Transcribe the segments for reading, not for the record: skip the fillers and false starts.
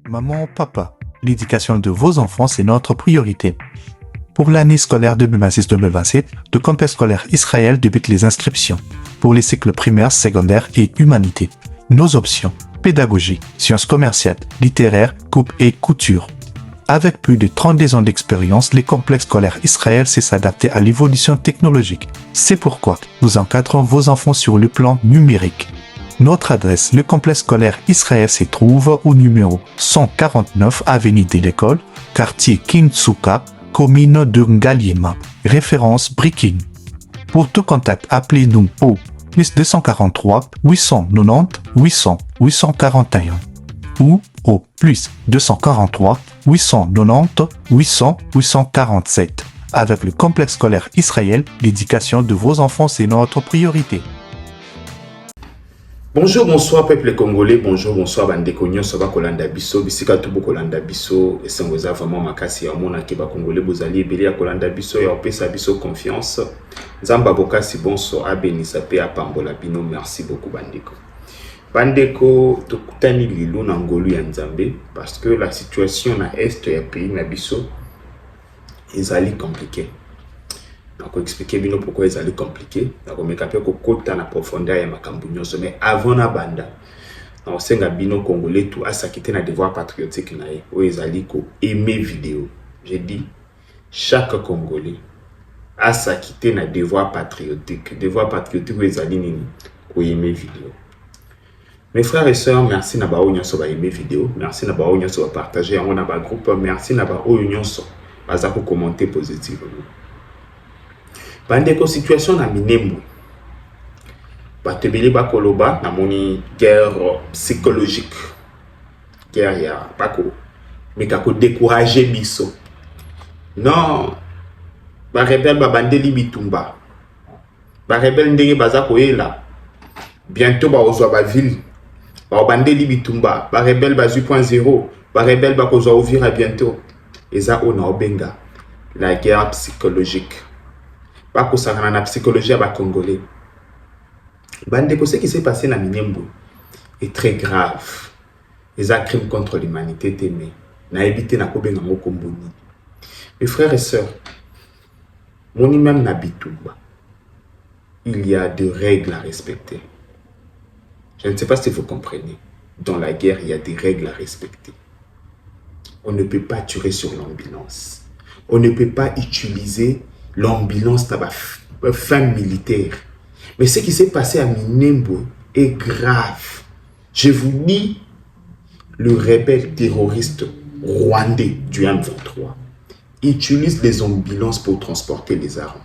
Maman, papa, l'éducation de vos enfants, c'est notre priorité. Pour l'année scolaire 2026-2027, le campus scolaire Israël débute les inscriptions pour les cycles primaires, secondaires et humanité. Nos options: pédagogie, sciences commerciales, littéraires, coupe et couture. Avec plus de 32 ans d'expérience, les complexes scolaires Israël sait s'adapter à l'évolution technologique. C'est pourquoi nous encadrons vos enfants sur le plan numérique. Notre adresse, le complexe scolaire Israël se trouve au numéro 149 avenue de l'École, quartier Kintsuka, commune de Ngaliema, référence Brikin. Pour tout contact, appelez-nous au plus 243 890 800 841 ou au plus 243 890 800 847. Avec le complexe scolaire Israël, l'éducation de vos enfants, c'est notre priorité. Bonjour, bonsoir peuple congolais, bonjour, bonsoir bandeko nyonso ba kolanda biso, bisika tubu kolanda biso, esengoza vraiment makasi ya mona ke ba congolais bozali ebele ya kolanda biso ya opesa biso confiance. Nzamba bokasi bonso abenisa pe apambola bino, merci beaucoup bandeko. Bandeko tokutani lilo na ngolu ya Nzambe parce que la situation na est ya pays na biso ezali compliqué. Donc, expliquer bien pourquoi ils allaient compliquer. Donc, on est capable de côté en profondeur et macambunyoso. Mais avant la bande, on sait que bino congolais tout à s'acquitter na devoir patriotique nae. Où ils allaient aimer vidéo. J'ai dit chaque congolais à s'acquitter na devoir patriotique. Devoir patriotique où ils allaient aimer vidéo. Mes frères et sœurs, merci na ba onyoso ba aimer vidéo. Merci na ba onyoso ba partager en na ba groupe. Merci na ba onyoso ba za ko commenter positivement. Bandeko situation na minembo batebele bakoloba na moni guerre psychologique, guerre ya bako meka ko décourager biso. Non, ba rebelle ba bandeli bitumba, ba rebelle ndenge baza koyela bientôt ba ozwa ba ville ba bandeli bitumba, ba rebelle ba 8.0, ba rebelle ba kozwa ouvrir bientôt. Eza ona obenga la guerre psychologique. Pas que ça na psychologie à congolais. Bandeko, ce qui s'est passé dans Minembo est très grave. Les crimes contre l'humanité témé. Na évité na kobe na mokomboni. Mes frères et sœurs, mon imam Nabitumba, il y a des règles à respecter. Je ne sais pas si vous comprenez. Dans la guerre, il y a des règles à respecter. On ne peut pas tuer sur l'ambulance. On ne peut pas utiliser l'ambulance n'a fin militaire. Mais ce qui s'est passé à Minembo est grave. Je vous dis, le rebelle terroriste rwandais du M23 utilise les ambulances pour transporter les armes.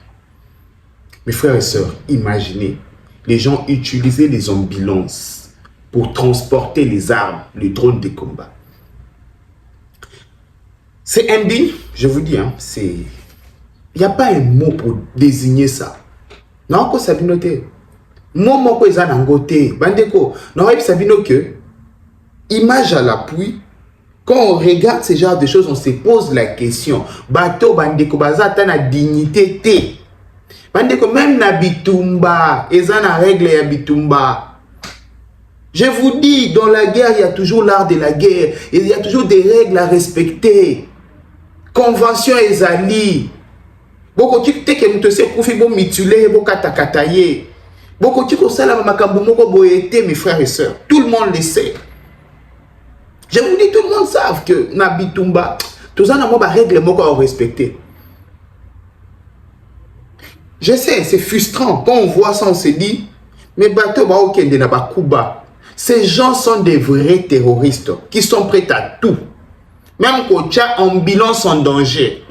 Mes frères et sœurs, imaginez, les gens utilisaient les ambulances pour transporter les armes, les drones de combat. C'est indigne, je vous dis, hein, c'est... Il n'y a pas un mot pour désigner ça. Non, que ça vient noter. Mot que ça n'a ngoté. Bandeko, non, ça vient que image à l'appui. Quand on regarde ce genre de choses, on se pose la question. Bateau bandeko baza na dignité té. Bandeko même na bitumba, eza na règle ya bitumba. Je vous dis, dans la guerre, il y a toujours l'art de la guerre. Il y a toujours des règles à respecter. Convention ezali. Boko tike ke mutose kufi bo mitule bo katakataye. Boko tiko sala makambo moko boyete, mes frères et sœurs. Tout le monde le sait. Je vous dis, tout le monde savent que na bitumba, tout ça na mo ba règle moko à respecter. Je sais, c'est frustrant. Quand on voit ça, on se dit, mais bateau ba okende na ba kuba. Ces gens sont des vrais terroristes qui sont prêts à tout. Même quand tu as ambulance en danger.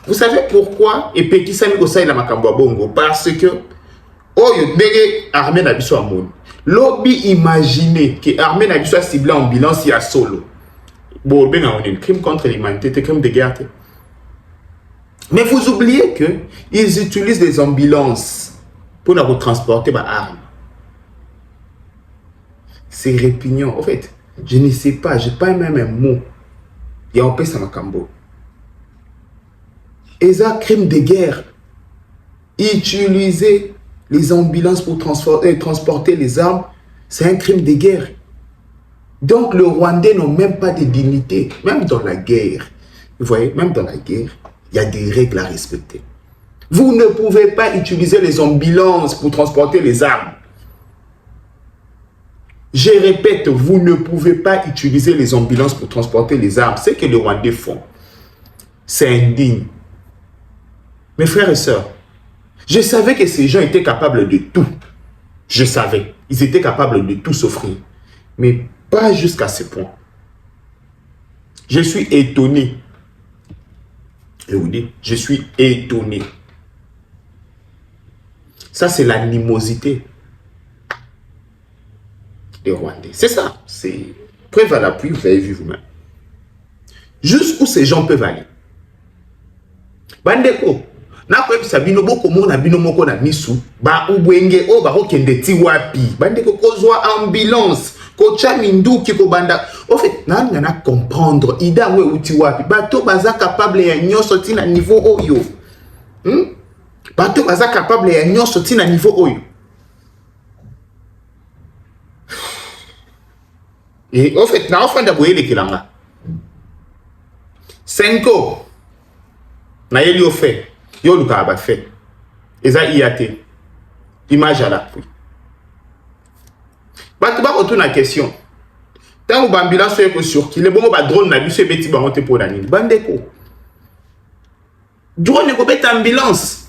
Vous savez pourquoi? Et petit sami kosa ila makambo bongo. Parce que oh yo bege armée na biso amon. Lobby imaginez que armée na biso ciblé ambulance ya solo. Bon ben on est crime contre l'humanité, c'est crime de guerre. Mais vous oubliez que ils utilisent des ambulances pour nous transporter par armes. C'est répugnant. En fait, je ne sais pas, j'ai pas même un mot. Il y a un peu ça makambo. Et ça, crime de guerre. Utiliser les ambulances pour transporter les armes, c'est un crime de guerre. Donc, les Rwandais n'ont même pas de dignité, même dans la guerre. Vous voyez, même dans la guerre, il y a des règles à respecter. Vous ne pouvez pas utiliser les ambulances pour transporter les armes. Je répète, vous ne pouvez pas utiliser les ambulances pour transporter les armes. C'est ce que les Rwandais font. C'est indigne. Mes frères et sœurs, je savais que ces gens étaient capables de tout. Je savais. Ils étaient capables de tout s'offrir. Mais pas jusqu'à ce point. Je suis étonné. Je vous dis, je suis étonné. Ça, c'est l'animosité des Rwandais. C'est ça. C'est preuve à l'appui, vous avez vu vous-même. Jusqu'où ces gens peuvent aller. Bandeko, na kwebisa bino boko mona bino moko na misu ba ubwenge o ba okende ti wapi bandeko kozwa ambulance ko chaminduki ko banda en fait na comprendre ida we uti wapi bato baza capable ya nyoso ti na niveau oyo bato baza capable ya nyoso ti na niveau oyo et en fait na ofanda boyele kilanga 5 ans na yeli au fait yo luka ba fait eza IAT image à l'appui bato ba retourna question tant ba ambulance yo sur qui le bongo ba drone na biso beti ba monter pour la nini bandeko drone ko beta ambulance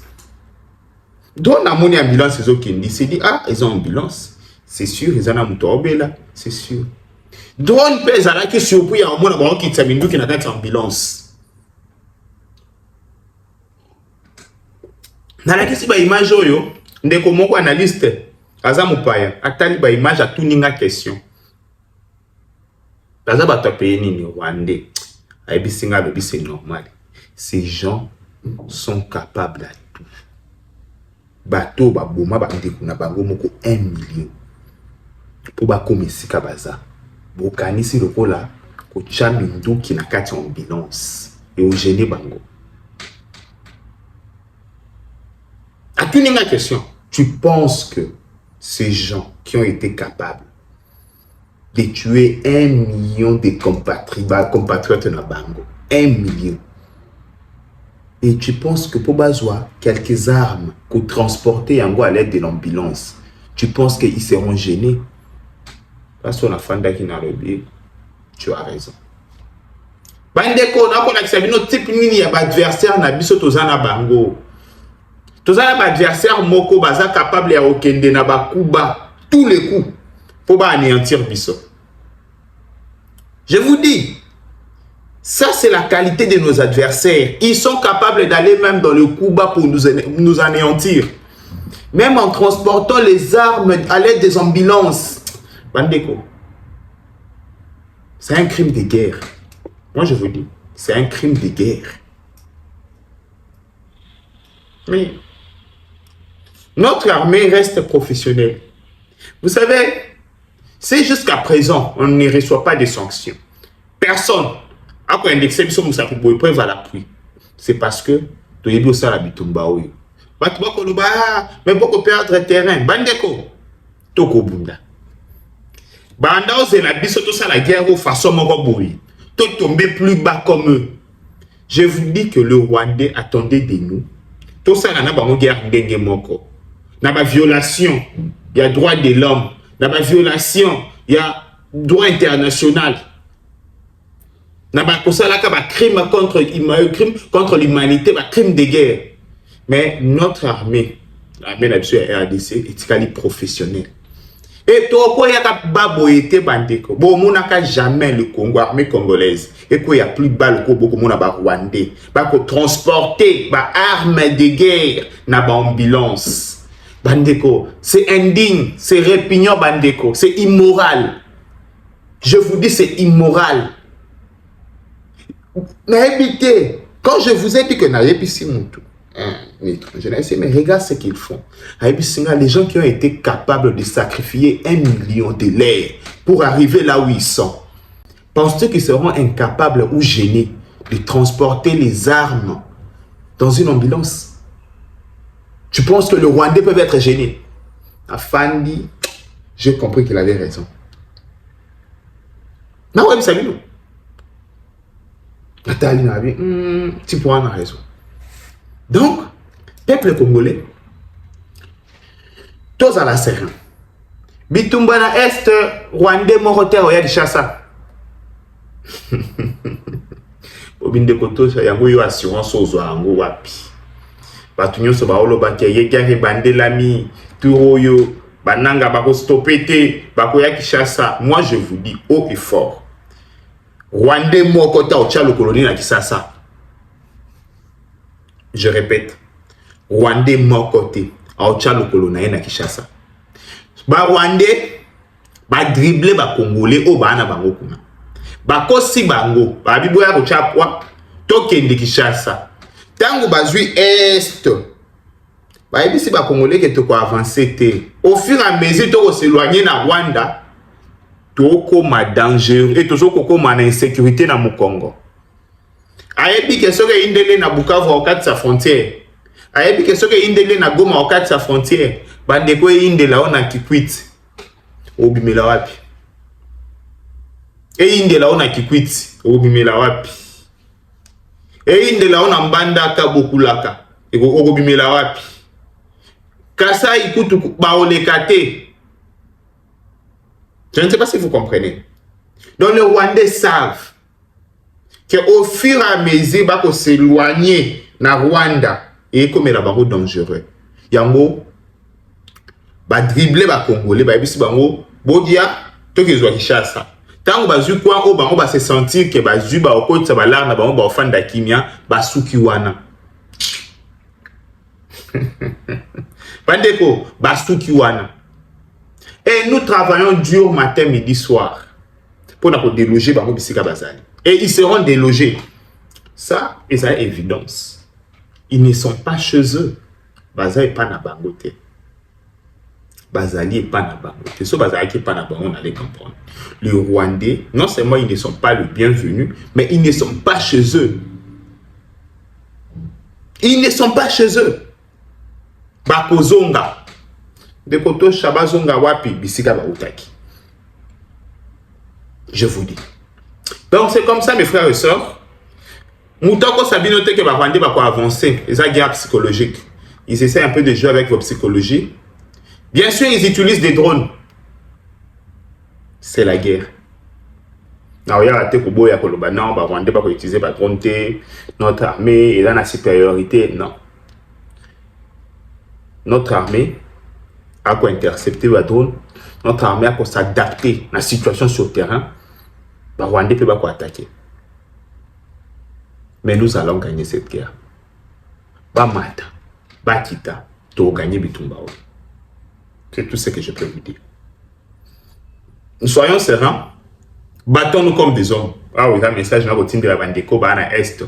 drone na moni ambulance zo kindi c'est dit ah ils ont ambulance c'est sûr ils en a muto obela c'est sûr drone pèse à la qui surpris à mona ba ki tsamindu ki na kati ambulance. Nalakisi ba image oyo ndeko moko analyste aza mupaya atali ba image atuninga question baza bato payé nini Rwandais ayebisinga bebi c'est normal ces gens sont capables à tout bato baboma ba ndeko na bango moko 1 million po ba komisika baza bokanisi lokola ko chaminduki na kati ambulance et au gêner bango. À toute une question, tu penses que ces gens qui ont été capables de tuer 1 million de compatriotes dans Bango, 1 million, et tu penses que pour besoin quelques armes pour transporter en à l'aide de l'ambulance, tu penses qu'ils seront gênés? Parce qu'on a fanda qui n'a pas, tu as raison. Bandeko, on a un type mini adversaire na biso tozana Bango. Tous les adversaires moko baza capable ya okende na bakuba tous les coups pour anéantir biso. Je vous dis, ça c'est la qualité de nos adversaires. Ils sont capables d'aller même dans le Kuba pour nous anéantir. Même en transportant les armes à l'aide des ambulances. Bandeko, c'est un crime de guerre. Moi je vous dis, c'est un crime de guerre. Mais notre armée reste professionnelle. Vous savez, c'est jusqu'à présent, on ne reçoit pas de sanctions. Personne. Après indexer, preuve à l'appui. C'est parce que tu es bien à la bitumba. Mais beaucoup perdre terrain. Bandeko. Toko bunda. Banda ose la biso to ça la guerre au façon moko boui. To tomber plus bas comme eux. Je vous dis que le Rwandais attendait de nous. Tout ça na bango guerre ndenge moko. Na ba violation, il y a droit de l'homme. Na ba violation, il y a droit international. Na ba kosalaka ba crime contre l'humanité, ba crime de guerre. Mais notre armée, l'armée nationale RDC est professionnelle. Et toi quoi yaka babo été bandeko. Bon monaka jamais le Congo armée congolaise. Et quoi y a plus bas le Congo mona ba Rwandais. Ba ko transporter ba armes de guerre na ba ambulance. Bandeko, c'est indigne, c'est répugnant bandeko, c'est immoral. Je vous dis c'est immoral. Mais quand je vous ai dit que n'avez pas Moutou, mais regarde ce qu'ils font. Les gens qui ont été capables de sacrifier 1 million de l'air pour arriver là où ils sont, penses-tu qu'ils seront incapables ou gênés de transporter les armes dans une ambulance? Tu penses que le Rwandais peut être gêné? Afandi, j'ai compris qu'il avait raison. Na ouais, ça bino. Nathalie n'a bien, tu pourras en raison. Donc, peuple congolais, tous à la serre. Bitumba na est, Rwandais moroteur oya Kinshasa. Obinde koto yango yo assurance ozo yango wapi. Batu nyonso ba oloba ke yegari bandelami turoyo bananga bako stopete bako ya Kinshasa. Moi je vous dis haut et fort. Rwandais mokota ocha le colonie na Kinshasa. Je répète. Rwandais mokote ocha le colonie na Kinshasa. Ba Rwandais ba dribbler ba Congolais o ba na bango kuna. Ba kosi bango ba biboya ko chapwa tokende Kinshasa. Tango bazui est ba ebisi ba Congolais que to ko avancer te. Au fur et à mesure to ko s'éloigner na Rwanda, to ko ma danger et toujours ko ma insécurité na mu Congo. Ayebi que soke indele na Bukavu au quatre sa frontière. Ayebi que soke indele na Goma au quatre sa frontière. Bande ko indela ona Kikwit. Obimela wapi. E indela ona Kikwit. Obimela wapi. E indela ona Mbanda Kabokulaka. Obimela wapi. Kasa ikutu baolekate. Je ne sais pas si vous comprenez. Donc les Rwandais savent qu'au fur et à mesure bako s'éloigner na Rwanda et comme la bango dangereux. Yango ba dribbler ba Congolais ba ebisi bango bodia to kezwa Kinshasa. Tango bazu kwa o bango ba se sentir que bazu ba okotsa ba larna bango ba ofanda kimia ba suki wana. Bandeko ba suki wana. Et nous travaillons dur matin, midi, soir pour nous déloger bango bisika bazali. Et ils seront délogés. Ça, c'est évidence. Ils ne sont pas chez eux. Bazali pas na bangote. Bazali pas na bangote. Ce bazali qui pas na bangote, on allait comprendre. Les Rwandais, non seulement ils ne sont pas les bienvenus, mais ils ne sont pas chez eux. Ils ne sont pas chez eux. Bakozonga. De koto shabazonga wapi bisika ba utaki. Je vous dis. Donc c'est comme ça mes frères et sœurs. Moutako sabinote que ba Rwandais ba ko avancer, les guerre psychologique. Ils essaient un peu de jouer avec votre psychologie. Bien sûr, ils utilisent des drones. C'est la guerre. Non, il y a raté que boya koloba non, ba Rwandais ba ko utiliser ba drone té, notre armée est dans la supériorité, non. Notre armée a quoi intercepter le drone, notre armée a quoi s'adapter à la situation sur le terrain, bah Rwandais peut pas quoi attaquer. Mais nous allons gagner cette guerre. Bah Mata, bah Kita, tu gagner Bitumba. C'est tout ce que je peux vous dire. Nous soyons sereins, battons-nous comme des hommes. Ah oui, un message dans votre team de la Bandeko, bah na Est.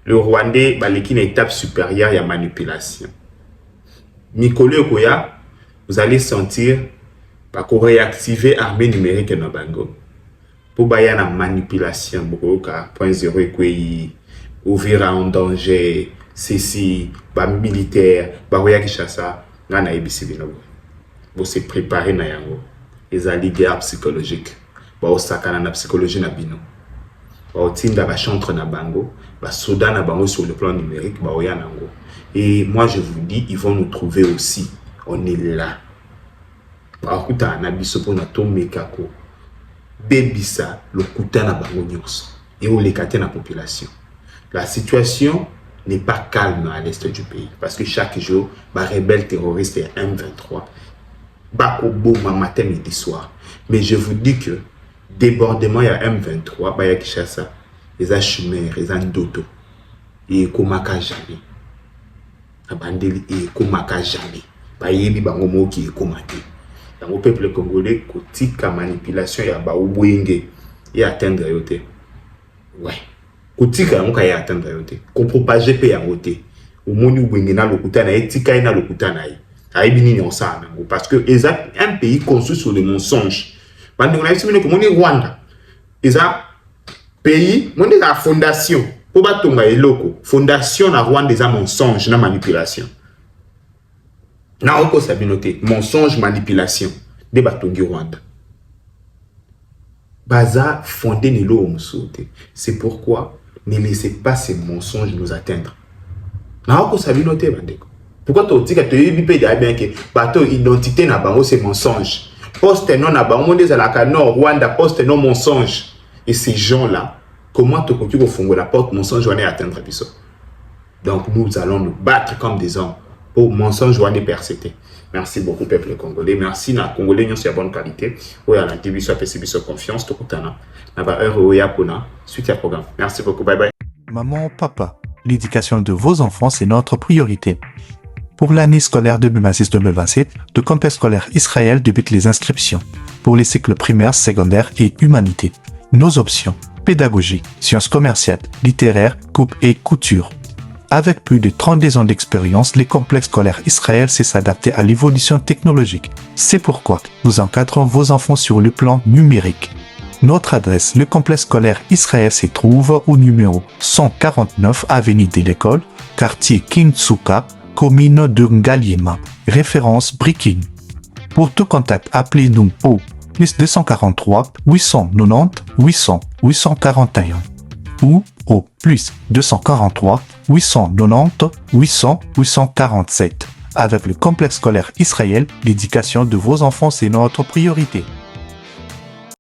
Le Rwandais, bah l'équipe une étape supérieure, il y a manipulation. Mikolo Koya, vous allez sentir qu'on réactiver l'armée numérique dans Bango. Pour bailler la manipulation, point zéro et ouvrir en danger, ceci, militaire, baroya Kinshasa, na ebisi bino. Vous se préparer na yango. Les alliés guerre psychologique. Ba osakana na psychologie na bino. Ba otinda ba chantre na Bango, ba soda na Bango sur le plan numérique, ba oya nango. Et moi je vous dis, ils vont nous trouver aussi. On est là. Bakuta na biso pona tomekako. Bebisa le kuta na bango nyonso. Et on les na population. La situation n'est pas calme à l'est du pays. Parce que chaque jour, les rebelles terroristes et M23 Bakobo matin midi soir. Mais je vous dis que débordement il y a M23, il y a Kinshasa, il y a Chumer, il y a Ndoto. Et Komaka jamais. Abandeli et Komaka jamais. Bayebi bango moki et komate. Dans le peuple congolais, kotika manipulation ya ba ubwenge et atteindre yote. Ouais. Kotika moka ya atteindre yote. Ko propager pe ya yote. Omoni ubwenge na lokuta na etika na lokuta na yi. Ayebi nini on sa nango parce que un pays construit sur le mensonge. Bandi on a estimé que moni Rwanda. Eza pays, moni la fondation. Pour batonga eloko, fondation na Rwanda eza mensonge na manipulation. Na oko sabinote, mensonge, manipulation de batongi Rwanda. Baza fondé ni lo msote. C'est pourquoi ne laissez pas ces mensonges nous atteindre. Na ko sabi noter bandeko. Pourquoi tu dis que tu es bien que bateau identité na bango c'est mensonge. Poste non na bango des alaka non Rwanda poste non mensonge. Et ces gens-là, comment tu continues au fond de la porte mensonge on est atteindre biso. Donc nous allons nous battre comme des hommes pour mensonge on est persécuté. Merci beaucoup peuple congolais. Merci na congolais nous c'est bonne qualité. Oui à la TV soit biso confiance to kutana. Na ba heure ya pona suite à programme. Merci beaucoup. Bye bye. Maman, papa, l'éducation de vos enfants, c'est notre priorité. Pour l'année scolaire 2026-2027, le campus scolaire Israël débute les inscriptions pour les cycles primaires, secondaires et humanité. Nos options: pédagogie, sciences commerciales, littéraires, coupe et couture. Avec plus de 32 ans d'expérience, les complexes scolaires Israël sait s'adapter à l'évolution technologique. C'est pourquoi nous encadrons vos enfants sur le plan numérique. Notre adresse, le complexe scolaire Israël se trouve au numéro 149 avenue de l'École, quartier Kintsuka, commune de Ngaliema, référence Brikin. Pour tout contact, appelez-nous au plus 243 890 800 841 ou au plus 243 890 800 847. Avec le complexe scolaire Israël, l'éducation de vos enfants, c'est notre priorité.